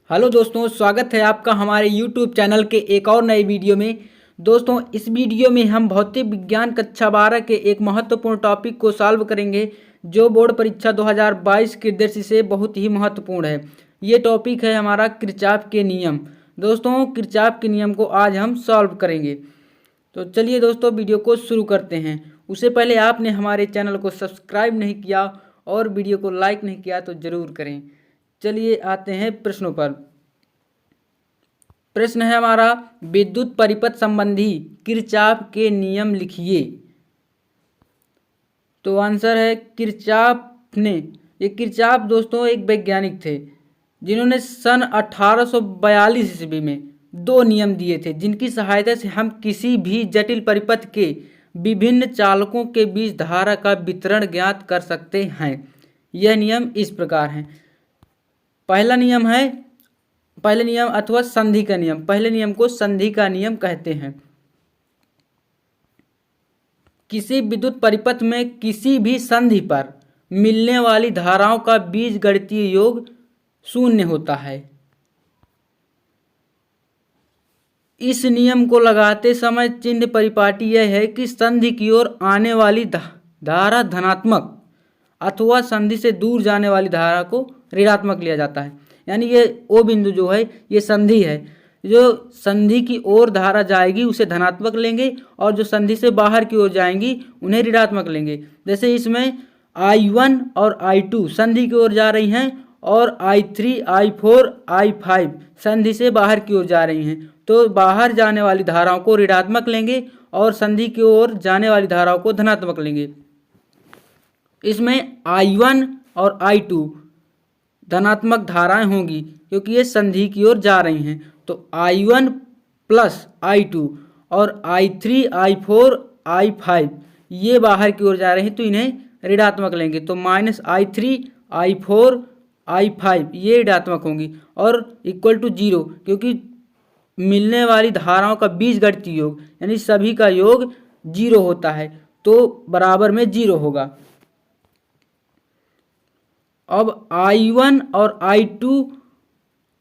Hello दोस्तों, स्वागत है आपका हमारे YouTube चैनल के एक और नए वीडियो में। दोस्तों, इस वीडियो में हम भौतिक विज्ञान कक्षा 12 के एक महत्वपूर्ण टॉपिक को सॉल्व करेंगे जो बोर्ड परीक्षा 2022 के दृष्टि से बहुत ही महत्वपूर्ण है। ये टॉपिक है हमारा किरचॉफ के नियम। दोस्तों, किरचॉफ के नियम को आज हम सॉल्व करेंगे। तो चलिए दोस्तों, वीडियो को शुरू करते हैं। उससे पहले आपने हमारे चैनल को सब्सक्राइब नहीं किया और वीडियो को लाइक नहीं किया तो ज़रूर करें। चलिए आते हैं प्रश्नों पर। प्रश्न है हमारा, विद्युत परिपथ संबंधी किरचॉफ के नियम लिखिए। तो आंसर है किरचॉफ ने। ये किरचॉफ दोस्तों एक वैज्ञानिक थे जिन्होंने सन 1842 ईस्वी में दो नियम दिए थे जिनकी सहायता से हम किसी भी जटिल परिपथ के विभिन्न चालकों के बीच धारा का वितरण ज्ञात कर सकते हैं। यह नियम इस प्रकार हैं। पहले नियम अथवा संधि का नियम। पहले नियम को संधि का नियम कहते हैं। किसी विद्युत परिपथ में किसी भी संधि पर मिलने वाली धाराओं का बीजगणितीय योग शून्य होता है। इस नियम को लगाते समय चिन्ह परिपाटी यह है कि संधि की ओर आने वाली धारा धनात्मक अथवा संधि से दूर जाने वाली धारा को ऋणात्मक लिया जाता है। यानी ये ओ बिंदु जो है ये संधि है। जो संधि की ओर धारा जाएगी उसे धनात्मक लेंगे और जो संधि से बाहर की ओर जाएंगी उन्हें ऋणात्मक लेंगे। जैसे इसमें I1 और I2 संधि की ओर जा रही हैं और I3, I4, I5 संधि से बाहर की ओर जा रही हैं। तो बाहर जाने वाली धाराओं को ऋणात्मक लेंगे और संधि की ओर जाने वाली धाराओं को धनात्मक लेंगे। इसमें I1 और I2 धनात्मक धाराएं होंगी क्योंकि ये संधि की ओर जा रही हैं। तो I1 प्लस I2 और I3, I4, I5 ये बाहर की ओर जा रहे हैं तो इन्हें ऋणात्मक लेंगे। तो -I3, I4, I5 ये ऋणात्मक होंगी और इक्वल टू 0 क्योंकि मिलने वाली धाराओं का बीजगणितीय योग यानी सभी का योग 0 होता है तो बराबर में 0 होगा। अब I1 और I2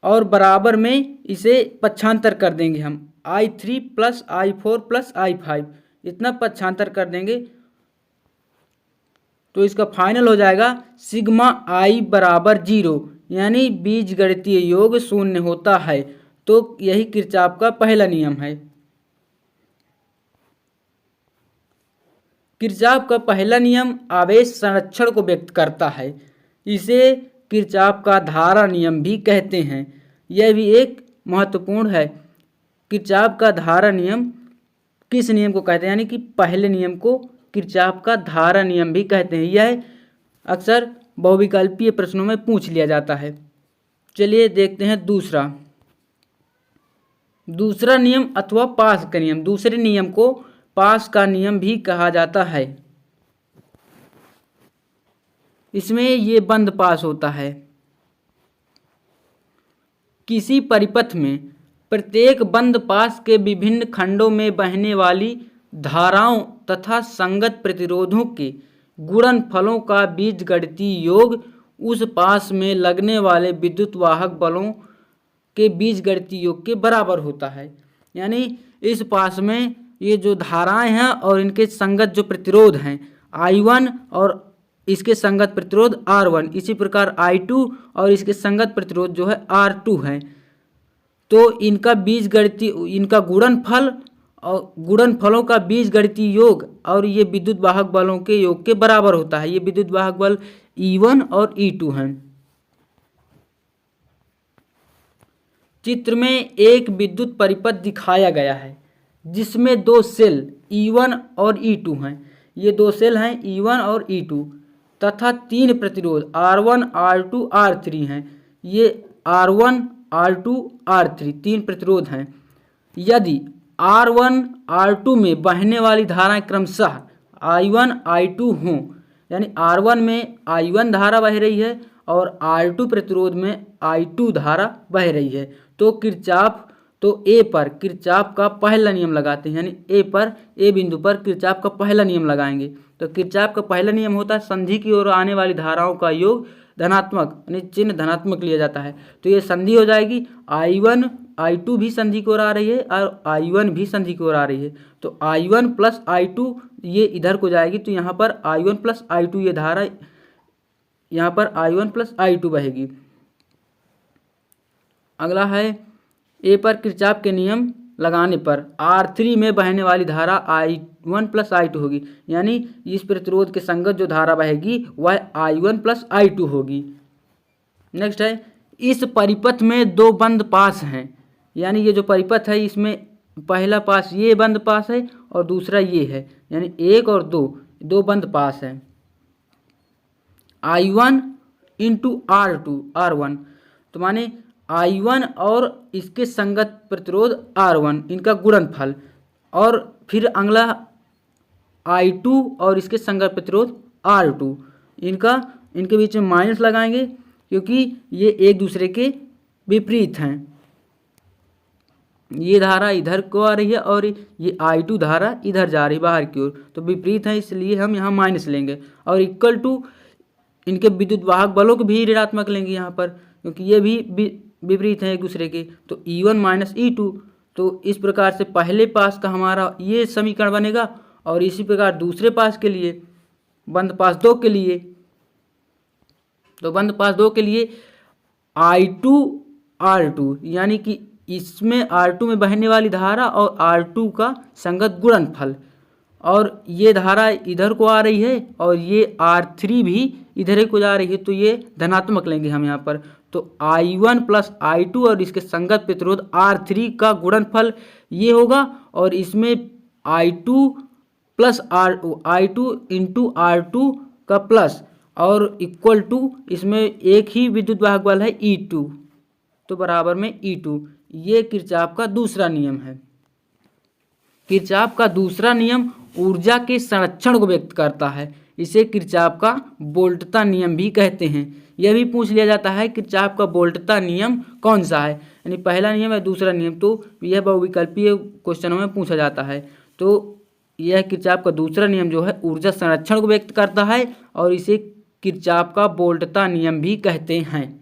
और बराबर में इसे पक्षांतर कर देंगे हम I3 plus I4 plus I5 इतना पक्षांतर कर देंगे तो इसका फाइनल हो जाएगा सिग्मा I बराबर 0 यानी बीजगणितीय योग शून्य होता है। तो यही किरचॉफ का पहला नियम है। किरचॉफ का पहला नियम आवेश संरक्षण को व्यक्त करता है। इसे किरचॉफ का धारा नियम भी कहते हैं। यह भी एक महत्वपूर्ण है। किरचॉफ का धारा नियम किस नियम को कहते हैं यानी कि पहले नियम को किरचॉफ का धारा नियम भी कहते हैं। यह अक्सर बहुविकल्पीय प्रश्नों में पूछ लिया जाता है। चलिए देखते हैं दूसरा नियम अथवा पास का नियम। दूसरे नियम को पास का नियम भी कहा जाता है। इसमें ये बंद पास होता है। किसी परिपथ में प्रत्येक बंद पास के विभिन्न खंडों में बहने वाली धाराओं तथा संगत प्रतिरोधों के गुणनफलों का बीजगणितीय योग उस पास में लगने वाले विद्युत वाहक बलों के बीजगणितीय योग के बराबर होता है। यानी इस पास में ये जो धाराएं हैं और इनके संगत जो प्रतिरोध हैं I1 और इसके संगत प्रतिरोध R1, इसी प्रकार I2 और इसके संगत प्रतिरोध जो है R2 है। तो इनका बीजगणितीय इनका गुणनफल और गुणनफलों का बीजगणितीय योग और ये विद्युत वाहक बलों के योग के बराबर होता है। ये विद्युत वाहक बल E1 और E2 हैं। चित्र में एक विद्युत परिपथ दिखाया गया है जिसमें दो सेल E1 और E2 हैं। ये दो सेल हैं E1 और E2 तथा तीन प्रतिरोध R1, R2, R3 हैं। ये R1, R2, R3 तीन प्रतिरोध हैं। यदि R1, R2 में बहने वाली धाराएं क्रमशः I1, I2 हों यानी R1 में I1 धारा बह रही है और R2 प्रतिरोध में I2 धारा बह रही है तो ए पर किरचॉफ का पहला नियम लगाते हैं। यानी ए बिंदु पर किरचॉफ का पहला नियम लगाएंगे। तो किरचॉफ का पहला नियम होता है संधि की ओर आने वाली धाराओं का योग धनात्मक यानी चिन्ह धनात्मक लिया जाता है। तो ये संधि हो जाएगी, I1 I2 भी संधि की ओर आ रही है और I1 भी संधि की ओर आ रही है। तो I1 प्लस I2 ये इधर को जाएगी, तो यहाँ पर I1 प्लस I2 ये धारा यहाँ पर I1 प्लस I2 बहेगी। अगला है ए पर किरचॉफ के नियम लगाने पर R3 में बहने वाली धारा I1 प्लस I2 होगी, यानी इस प्रतिरोध के संगत जो धारा बहेगी वह I1 प्लस I2 होगी। नेक्स्ट है, इस परिपथ में दो बंद पास हैं, यानी ये जो परिपथ है इसमें पहला पास ये बंद पास है और दूसरा ये है, यानी 1 और 2 बंद पास हैं। I1 इंटू R1, तो माने I1 और इसके संगत प्रतिरोध R1 इनका गुणनफल, और फिर अगला I2 और इसके संगत प्रतिरोध R2 इनके बीच में माइनस लगाएंगे क्योंकि ये एक दूसरे के विपरीत हैं। ये धारा इधर को आ रही है और ये I2 धारा इधर जा रही है बाहर की ओर, तो विपरीत है इसलिए हम यहाँ माइनस लेंगे, और इक्वल टू इनके विद्युत वाहक बलों को भी ऋणात्मक लेंगे यहाँ पर क्योंकि ये भी विपरीत हैं एक दूसरे के, तो E1 माइनस E2। तो इस प्रकार से पहले पास का हमारा ये समीकरण बनेगा, और इसी प्रकार दूसरे पास के लिए बंद पास 2 के लिए, तो बंद पास 2 के लिए I2 R2, यानी कि इसमें R2 में बहने वाली धारा और R2 का संगत गुणनफल, और ये धारा इधर को आ रही है और ये R3 भी इधर को जा रही है, तो ये धनात्मक लेंगे हम यहाँ पर। तो I1 प्लस I2 और इसके संगत प्रतिरोध R3 का गुणनफल ये होगा, और इसमें I2 plus I2 into R2 का प्लस, और इक्वल टू इसमें एक ही विद्युत वाहक बल है E2, तो बराबर में E2। ये किरचॉफ का दूसरा नियम है। किरचॉफ का दूसरा नियम ऊर्जा के संरक्षण को व्यक्त करता है, इसे किरचॉफ का वोल्टता नियम भी कहते हैं। यह भी पूछ लिया जाता है किरचॉफ का वोल्टता नियम कौन सा है, यानी पहला नियम है दूसरा नियम, तो यह बहुविकल्पीय क्वेश्चनों में पूछा जाता है। तो यह किरचॉफ का दूसरा नियम जो है ऊर्जा संरक्षण को व्यक्त करता है, और इसे किरचॉफ का वोल्टता नियम भी कहते हैं।